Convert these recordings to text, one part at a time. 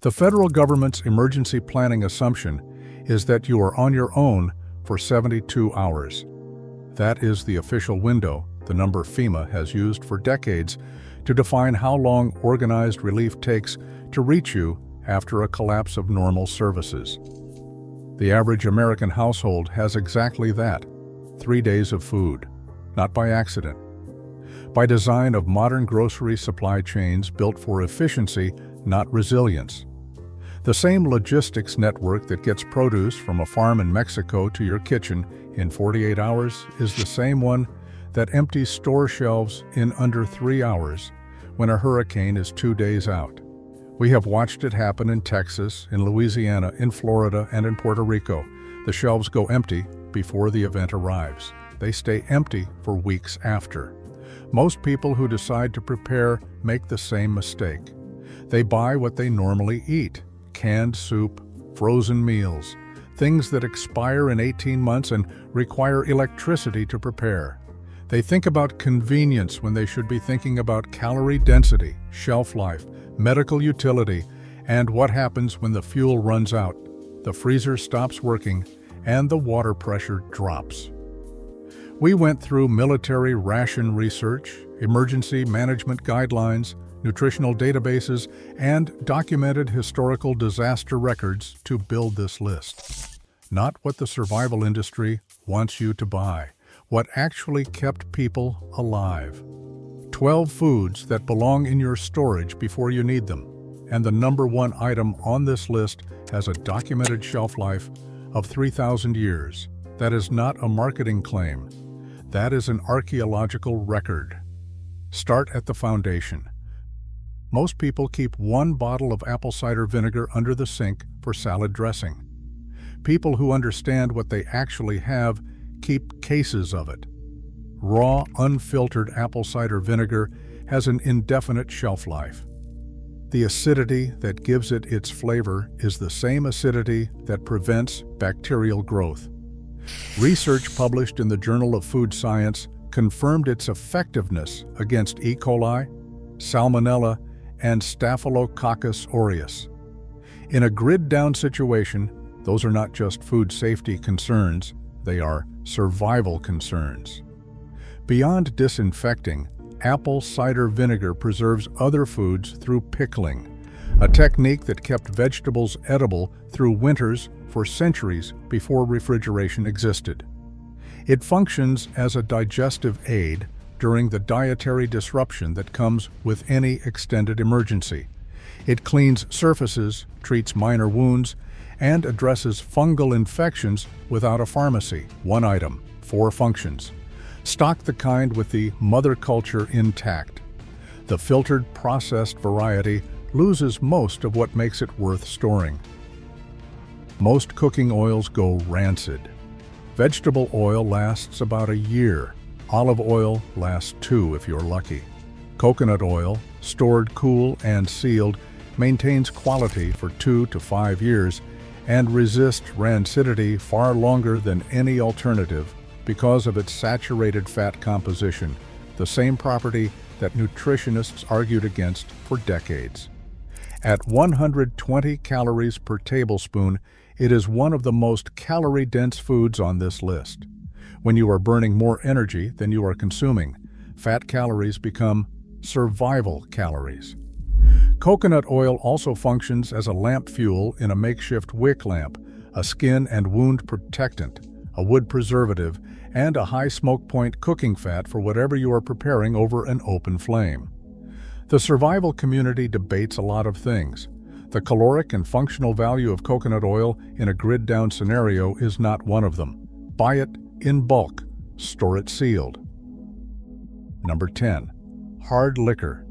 The federal government's emergency planning assumption is that you are on your own for 72 hours. That is the official window the number FEMA has used for decades to define how long organized relief takes to reach you after a collapse of normal services. The average American household has exactly that, 3 days of food, not by accident. By design of modern grocery supply chains built for efficiency, not resilience. The same logistics network that gets produce from a farm in Mexico to your kitchen in 48 hours is the same one that empties store shelves in under 3 hours when a hurricane is 2 days out. We have watched it happen in Texas, in Louisiana, in Florida, and in Puerto Rico. The shelves go empty before the event arrives. They stay empty for weeks after. Most people who decide to prepare make the same mistake. They buy what they normally eat: canned soup, frozen meals, things that expire in 18 months and require electricity to prepare. They think about convenience when they should be thinking about calorie density, shelf life, medical utility, and what happens when the fuel runs out, the freezer stops working, and the water pressure drops. We went through military ration research, emergency management guidelines, nutritional databases, and documented historical disaster records to build this list. Not what the survival industry wants you to buy, what actually kept people alive. 12 foods that belong in your storage before you need them, and the number one item on this list has a documented shelf life of 3,000 years. That is not a marketing claim. That is an archaeological record. Start at the foundation. Most people keep 1 bottle of apple cider vinegar under the sink for salad dressing. People who understand what they actually have keep cases of it. Raw, unfiltered apple cider vinegar has an indefinite shelf life. The acidity that gives it its flavor is the same acidity that prevents bacterial growth. Research published in the Journal of Food Science confirmed its effectiveness against E. coli, Salmonella, and Staphylococcus aureus. In a grid-down situation, those are not just food safety concerns, they are survival concerns. Beyond disinfecting, apple cider vinegar preserves other foods through pickling, a technique that kept vegetables edible through winters for centuries before refrigeration existed. It functions as a digestive aid during the dietary disruption that comes with any extended emergency. It cleans surfaces, treats minor wounds, and addresses fungal infections without a pharmacy. 1 item, 4 functions. Stock the kind with the mother culture intact. The filtered, processed variety loses most of what makes it worth storing. Most cooking oils go rancid. Vegetable oil lasts about a year. Olive oil lasts 2 if you're lucky. Coconut oil, stored cool and sealed, maintains quality for 2 to 5 years and resists rancidity far longer than any alternative because of its saturated fat composition, the same property that nutritionists argued against for decades. At 120 calories per tablespoon, it is one of the most calorie-dense foods on this list. When you are burning more energy than you are consuming, fat calories become survival calories. Coconut oil also functions as a lamp fuel in a makeshift wick lamp, a skin and wound protectant, a wood preservative, and a high smoke point cooking fat for whatever you are preparing over an open flame. The survival community debates a lot of things. The caloric and functional value of coconut oil in a grid-down scenario is not one of them. Buy it in bulk. Store it sealed. Number 10. Hard liquor.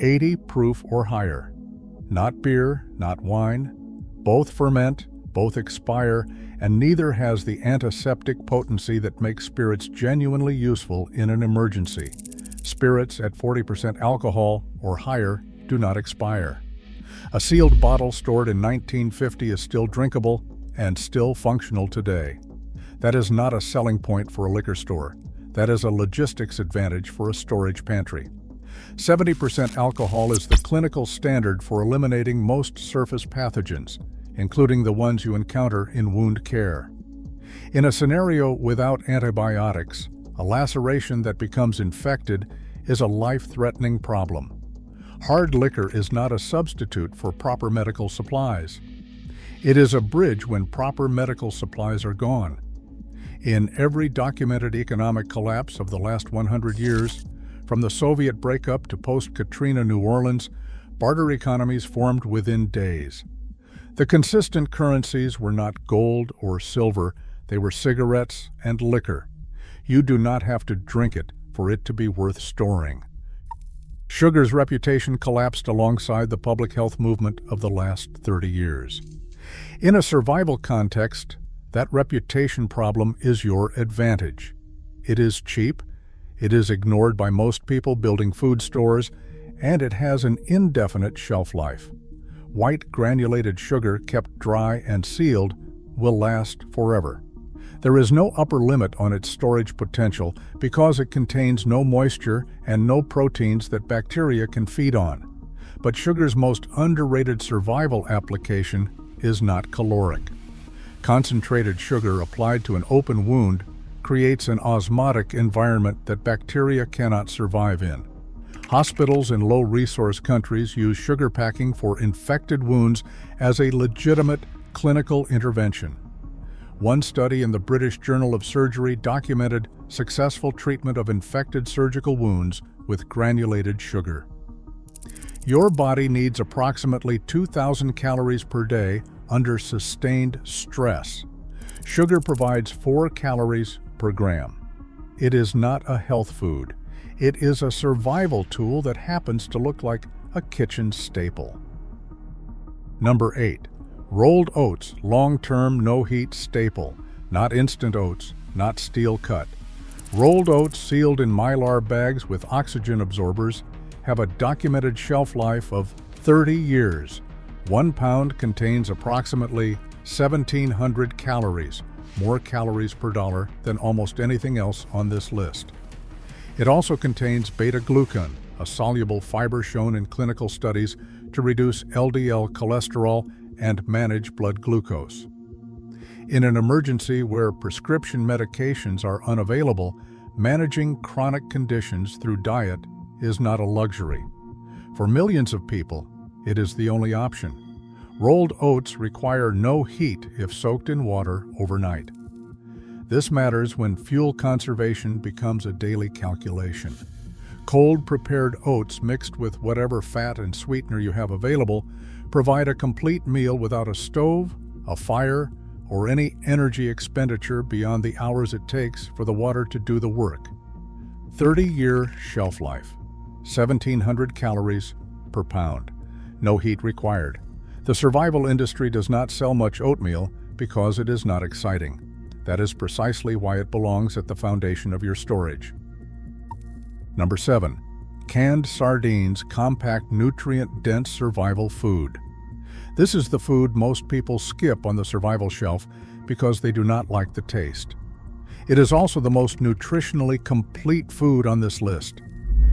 80 proof or higher. Not beer, not wine. Both ferment, both expire, and neither has the antiseptic potency that makes spirits genuinely useful in an emergency. Spirits at 40% alcohol or higher do not expire. A sealed bottle stored in 1950 is still drinkable and still functional today. That is not a selling point for a liquor store. That is a logistics advantage for a storage pantry. 70% alcohol is the clinical standard for eliminating most surface pathogens, including the ones you encounter in wound care. In a scenario without antibiotics, a laceration that becomes infected is a life-threatening problem. Hard liquor is not a substitute for proper medical supplies. It is a bridge when proper medical supplies are gone. In every documented economic collapse of the last 100 years, from the Soviet breakup to post-Katrina New Orleans, barter economies formed within days. The consistent currencies were not gold or silver, they were cigarettes and liquor. You do not have to drink it for it to be worth storing. Sugar's reputation collapsed alongside the public health movement of the last 30 years. In a survival context, that reputation problem is your advantage. It is cheap, it is ignored by most people building food stores, and it has an indefinite shelf life. White granulated sugar kept dry and sealed will last forever. There is no upper limit on its storage potential because it contains no moisture and no proteins that bacteria can feed on. But sugar's most underrated survival application is not caloric. Concentrated sugar applied to an open wound creates an osmotic environment that bacteria cannot survive in. Hospitals in low-resource countries use sugar packing for infected wounds as a legitimate clinical intervention. One study in the British Journal of Surgery documented successful treatment of infected surgical wounds with granulated sugar. Your body needs approximately 2,000 calories per day under sustained stress. Sugar provides 4 calories per gram. It is not a health food. It is a survival tool that happens to look like a kitchen staple. Number 8. Rolled oats, long-term no-heat staple. Not instant oats, not steel cut. Rolled oats sealed in mylar bags with oxygen absorbers have a documented shelf life of 30 years. 1 pound contains approximately 1,700 calories, more calories per dollar than almost anything else on this list. It also contains beta-glucan, a soluble fiber shown in clinical studies to reduce LDL cholesterol and manage blood glucose. In an emergency where prescription medications are unavailable, managing chronic conditions through diet is not a luxury. For millions of people, it is the only option. Rolled oats require no heat if soaked in water overnight. This matters when fuel conservation becomes a daily calculation. Cold prepared oats mixed with whatever fat and sweetener you have available provide a complete meal without a stove, a fire, or any energy expenditure beyond the hours it takes for the water to do the work. 30-year shelf life, 1,700 calories per pound, no heat required. The survival industry does not sell much oatmeal because it is not exciting. That is precisely why it belongs at the foundation of your storage. Number 7. Canned sardines, compact, nutrient-dense survival food. This is the food most people skip on the survival shelf because they do not like the taste. It is also the most nutritionally complete food on this list.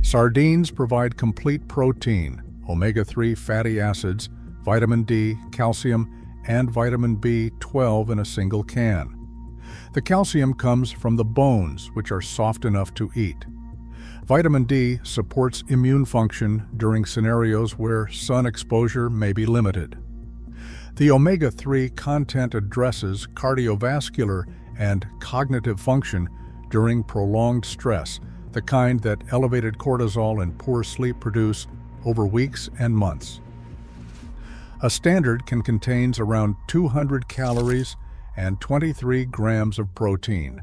Sardines provide complete protein, omega-3 fatty acids, vitamin D, calcium, and vitamin B12 in a single can. The calcium comes from the bones, which are soft enough to eat. Vitamin D supports immune function during scenarios where sun exposure may be limited. The omega-3 content addresses cardiovascular and cognitive function during prolonged stress, the kind that elevated cortisol and poor sleep produce over weeks and months. A standard can contain around 200 calories and 23 grams of protein.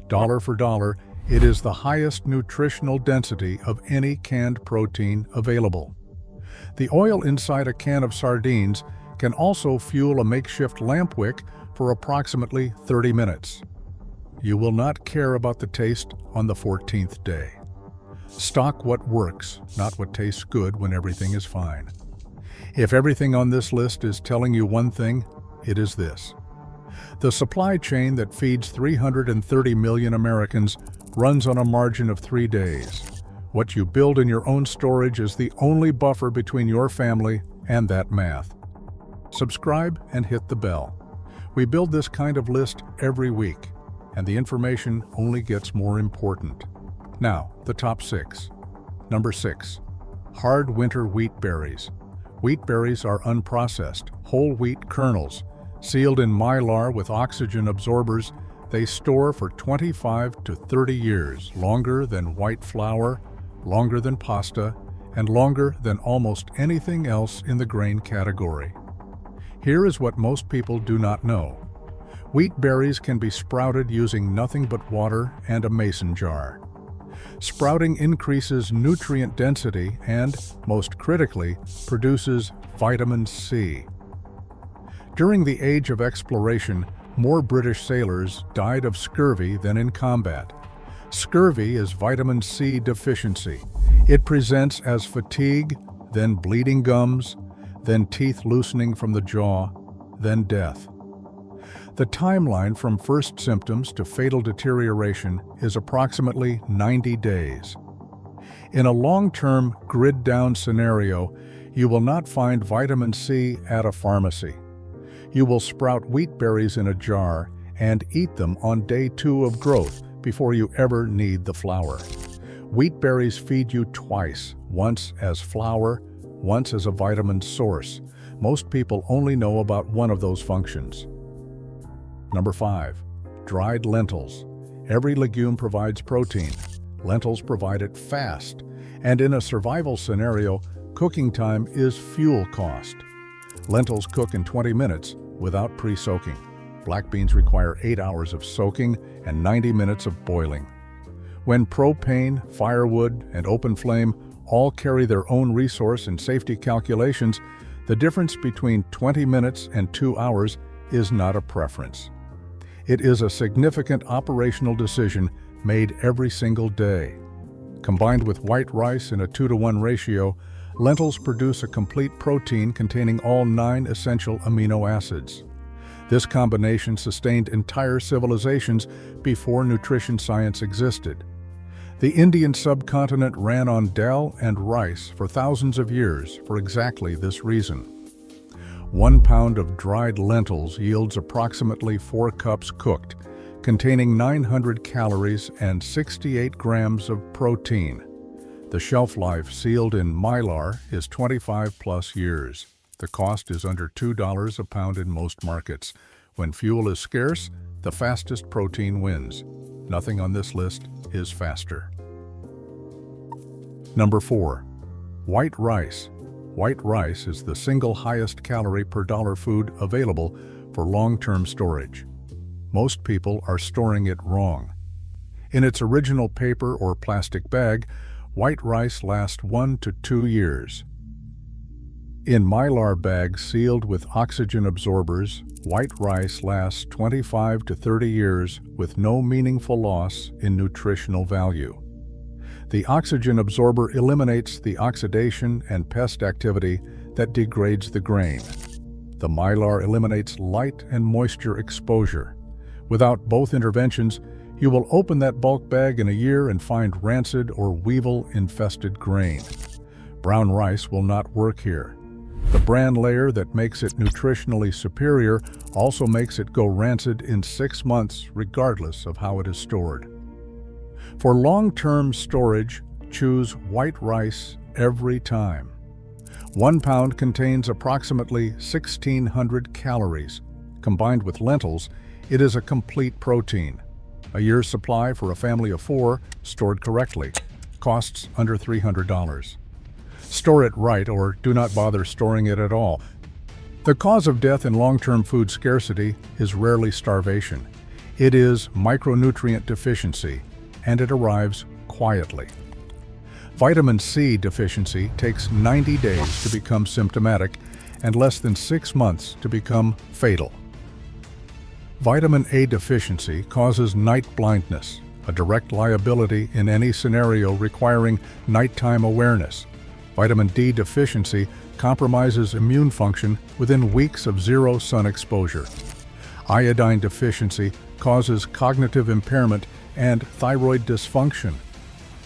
Dollar for dollar, it is the highest nutritional density of any canned protein available. The oil inside a can of sardines can also fuel a makeshift lamp wick for approximately 30 minutes. You will not care about the taste on the 14th day. Stock what works, not what tastes good when everything is fine. If everything on this list is telling you one thing, it is this. The supply chain that feeds 330 million Americans runs on a margin of 3 days. What you build in your own storage is the only buffer between your family and that math. Subscribe and hit the bell. We build this kind of list every week, and the information only gets more important. Now, the top 6. Number 6. Hard winter wheat berries. Wheat berries are unprocessed, whole wheat kernels. Sealed in mylar with oxygen absorbers, they store for 25 to 30 years, longer than white flour, longer than pasta, and longer than almost anything else in the grain category. Here is what most people do not know. Wheat berries can be sprouted using nothing but water and a mason jar. Sprouting increases nutrient density and, most critically, produces vitamin C. During the age of exploration, more British sailors died of scurvy than in combat. Scurvy is vitamin C deficiency. It presents as fatigue, then bleeding gums, then teeth loosening from the jaw, then death. The timeline from first symptoms to fatal deterioration is approximately 90 days. In a long-term grid-down scenario, you will not find vitamin C at a pharmacy. You will sprout wheat berries in a jar and eat them on day 2 of growth before you ever need the flour. Wheat berries feed you twice, once as flour, once as a vitamin source. Most people only know about one of those functions. Number 5. Dried lentils. Every legume provides protein. Lentils provide it fast, and in a survival scenario, cooking time is fuel cost. Lentils cook in 20 minutes without pre-soaking. Black beans require 8 hours of soaking and 90 minutes of boiling. When propane, firewood, and open flame all carry their own resource and safety calculations, the difference between 20 minutes and 2 hours is not a preference. It is a significant operational decision made every single day. Combined with white rice in a 2-to-1 ratio, lentils produce a complete protein containing all 9 essential amino acids. This combination sustained entire civilizations before nutrition science existed. The Indian subcontinent ran on dal and rice for thousands of years for exactly this reason. 1 pound of dried lentils yields approximately 4 cups cooked, containing 900 calories and 68 grams of protein. The shelf life sealed in mylar is 25+ years. The cost is under $2 a pound in most markets. When fuel is scarce, the fastest protein wins. Nothing on this list is faster. Number 4. White rice. White rice is the single highest calorie per dollar food available for long-term storage. Most people are storing it wrong. In its original paper or plastic bag, white rice lasts 1 to 2 years. In mylar bags sealed with oxygen absorbers, white rice lasts 25 to 30 years with no meaningful loss in nutritional value. The oxygen absorber eliminates the oxidation and pest activity that degrades the grain. The mylar eliminates light and moisture exposure. Without both interventions, you will open that bulk bag in a year and find rancid or weevil-infested grain. Brown rice will not work here. The bran layer that makes it nutritionally superior also makes it go rancid in 6 months, regardless of how it is stored. For long-term storage, choose white rice every time. 1 pound contains approximately 1,600 calories. Combined with lentils, it is a complete protein. A year's supply for a family of 4, stored correctly, costs under $300. Store it right or do not bother storing it at all. The cause of death in long-term food scarcity is rarely starvation. It is micronutrient deficiency, and it arrives quietly. Vitamin C deficiency takes 90 days to become symptomatic and less than 6 months to become fatal. Vitamin A deficiency causes night blindness, a direct liability in any scenario requiring nighttime awareness. Vitamin D deficiency compromises immune function within weeks of 0 sun exposure. Iodine deficiency causes cognitive impairment and thyroid dysfunction.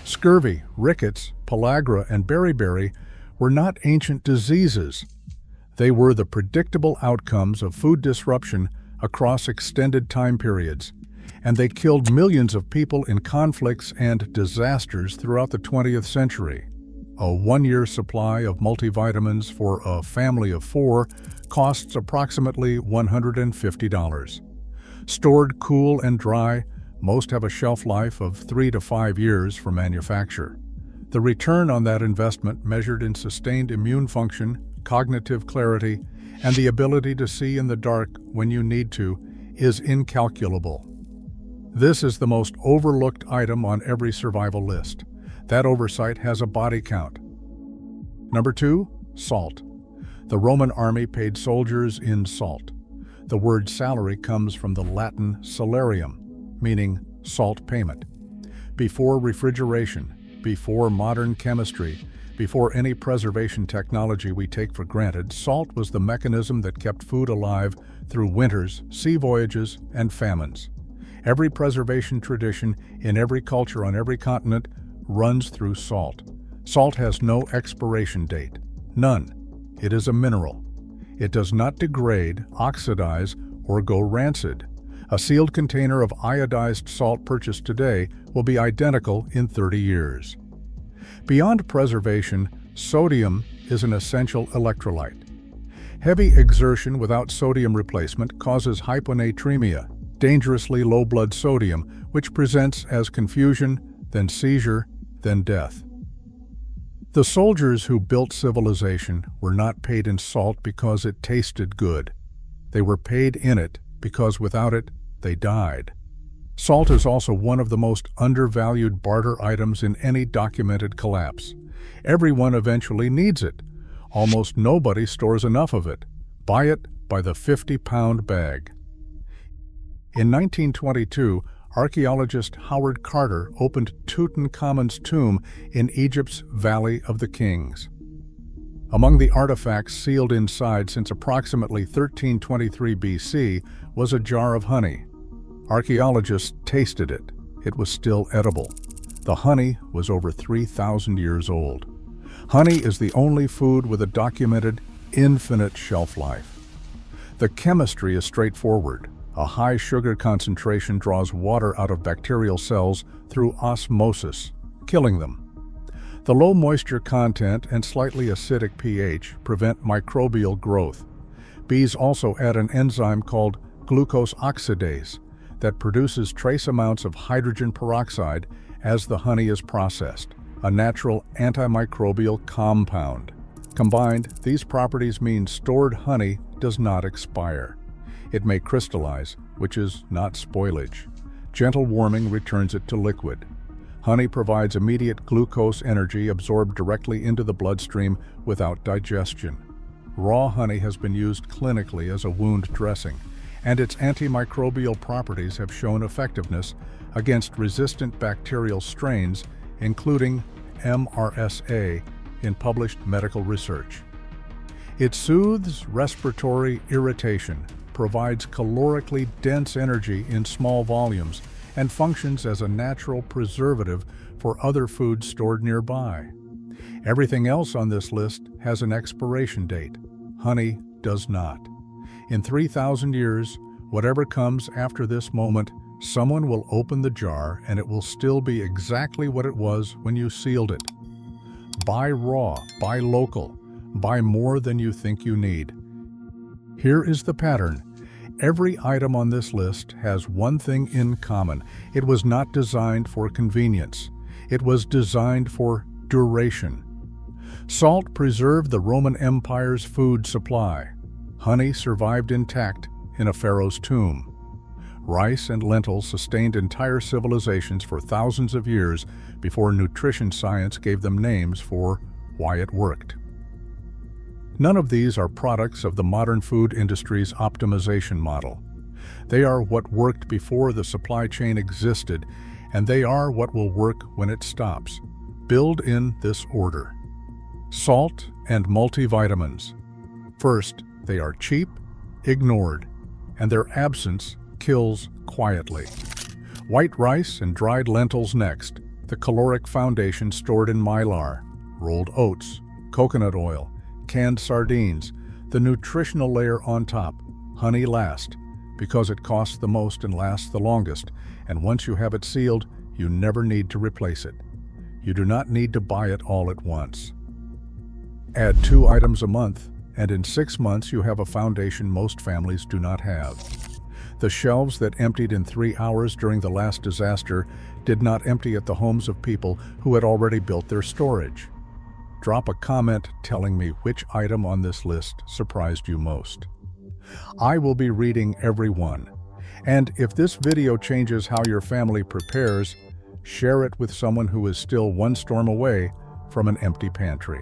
Scurvy, rickets, pellagra, and beriberi were not ancient diseases. They were the predictable outcomes of food disruption across extended time periods, and they killed millions of people in conflicts and disasters throughout the 20th century. A one-year supply of multivitamins for a family of 4 costs approximately $150. Stored cool and dry, most have a shelf life of 3 to 5 years for manufacture. The return on that investment, measured in sustained immune function, cognitive clarity, and the ability to see in the dark when you need to, is incalculable. This is the most overlooked item on every survival list. That oversight has a body count. Number 2, salt. The Roman army paid soldiers in salt. The word salary comes from the Latin salarium, meaning salt payment. Before refrigeration, before modern chemistry, before any preservation technology we take for granted, salt was the mechanism that kept food alive through winters, sea voyages, and famines. Every preservation tradition in every culture on every continent runs through salt. Salt has no expiration date. None. It is a mineral. It does not degrade, oxidize, or go rancid. A sealed container of iodized salt purchased today will be identical in 30 years. Beyond preservation, sodium is an essential electrolyte. Heavy exertion without sodium replacement causes hyponatremia, dangerously low blood sodium, which presents as confusion, then seizure, then death. The soldiers who built civilization were not paid in salt because it tasted good. They were paid in it because without it, they died. Salt is also one of the most undervalued barter items in any documented collapse. Everyone eventually needs it. Almost nobody stores enough of it. Buy it by the 50-pound bag. In 1922, archaeologist Howard Carter opened Tutankhamun's tomb in Egypt's Valley of the Kings. Among the artifacts sealed inside since approximately 1323 BC was a jar of honey. Archaeologists tasted it. It was still edible. The honey was over 3,000 years old. Honey is the only food with a documented infinite shelf life. The chemistry is straightforward. A high sugar concentration draws water out of bacterial cells through osmosis, killing them. The low moisture content and slightly acidic pH prevent microbial growth. Bees also add an enzyme called glucose oxidase that produces trace amounts of hydrogen peroxide as the honey is processed, a natural antimicrobial compound. Combined, these properties mean stored honey does not expire. It may crystallize, which is not spoilage. Gentle warming returns it to liquid. Honey provides immediate glucose energy absorbed directly into the bloodstream without digestion. Raw honey has been used clinically as a wound dressing, and its antimicrobial properties have shown effectiveness against resistant bacterial strains, including MRSA, in published medical research. It soothes respiratory irritation, provides calorically dense energy in small volumes, and functions as a natural preservative for other foods stored nearby. Everything else on this list has an expiration date. Honey does not. In 3,000 years, whatever comes after this moment, someone will open the jar and it will still be exactly what it was when you sealed it. Buy raw, buy local, buy more than you think you need. Here is the pattern. Every item on this list has one thing in common. It was not designed for convenience. It was designed for duration. Salt preserved the Roman Empire's food supply. Honey survived intact in a pharaoh's tomb. Rice and lentils sustained entire civilizations for thousands of years before nutrition science gave them names for why it worked. None of these are products of the modern food industry's optimization model. They are what worked before the supply chain existed, and they are what will work when it stops. Build in this order. Salt and multivitamins. First, they are cheap, ignored, and their absence kills quietly. White rice and dried lentils next. the caloric foundation stored in mylar, rolled oats, coconut oil, canned sardines, the nutritional layer on top, honey last, because it costs the most and lasts the longest, and once you have it sealed, you never need to replace it. You do not need to buy it all at once. Add 2 items a month, and in 6 months you have a foundation most families do not have. The shelves that emptied in 3 hours during the last disaster did not empty at the homes of people who had already built their storage. Drop a comment telling me which item on this list surprised you most. I will be reading every one. And if this video changes how your family prepares, share it with someone who is still one storm away from an empty pantry.